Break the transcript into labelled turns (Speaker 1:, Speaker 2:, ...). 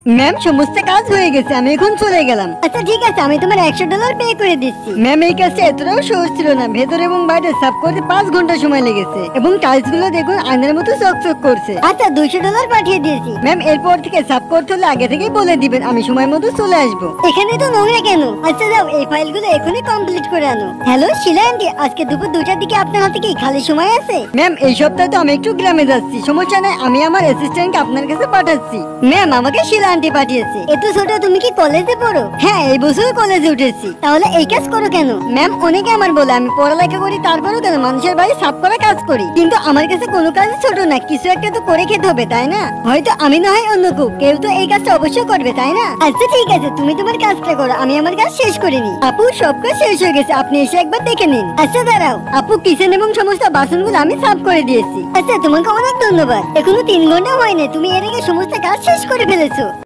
Speaker 1: Ma'am সমস্ত কাজ হয়ে গেছে, আমি এখন চলে গেলাম।
Speaker 2: আচ্ছা ঠিক আছে, আমি তোমার $100 পে করে দিচ্ছি।
Speaker 1: ম্যাম এই কাজটা এতটাও সহজ ছিল না, ভেতর এবং বাইরে সাফ করতে 5 ঘন্টা সময় লেগেছে এবং টাইলস গুলো দেখুন আয়নার মতো চকচক করছে।
Speaker 2: আচ্ছা $200 পাঠিয়ে দিয়েছি।
Speaker 1: ম্যাম এরপর থেকে সাফ করতে হলে আগে থেকেই বলে দিবেন, আমি সময় মতো চলে আসবো।
Speaker 2: এখানে তো নোংরা কেন? আচ্ছা যাও, এই ফাইলগুলো এখনই কমপ্লিট করে আনো। হ্যালো শিলা আন্টি, আজকে দুপুর 2টার দিকে আপনার হাতে কি খালি সময় আছে?
Speaker 1: ম্যাম এই সপ্তাহে তো আমি একটু গ্রামে যাচ্ছি, সমস্যা নাই, আমি আমার অ্যাসিস্ট্যান্টকে আপনার কাছে পাঠাচ্ছি।
Speaker 2: ম্যাম আমাকে শিলা আন্টি পাঠিয়েছে। এত ছোট, তুমি কি কলেজে পড়ো?
Speaker 1: হ্যাঁ এই বছর কলেজে উঠেছি।
Speaker 2: তাহলে এই কাজ করো কেন?
Speaker 1: ম্যাম অনেকে আমার বলে আমি পড়ালেখা করি, তারপরেও কেন মানুষের বাড়ি সাফ করা কাজ করি, কিন্তু আমার কাছে কোনো কাজই ছোট না, কিছু একটা তো করে খেতে হবে তাই না? হয়তো আমি না হয় অন্য কেউ তো এই কাজটা অবশ্যই করবে তাই না?
Speaker 2: আচ্ছা ঠিক আছে, তুমি তোমার কাজটা করো, আমি আমার কাজ শেষ করিনি।
Speaker 1: আপু সব কাজ শেষ হয়ে গেছে, আপনি এসে একবার দেখে নিন।
Speaker 2: আচ্ছা দাঁড়াও।
Speaker 1: আপু কিচেন এবং সমস্ত বাসনগুলো আমি সাফ করে দিয়েছি।
Speaker 2: আচ্ছা তোমাকে অনেক ধন্যবাদ। এখনো 3 ঘন্টা হয়নি, তুমি এর আগে সমস্ত কাজ শেষ করে ফেলেছো।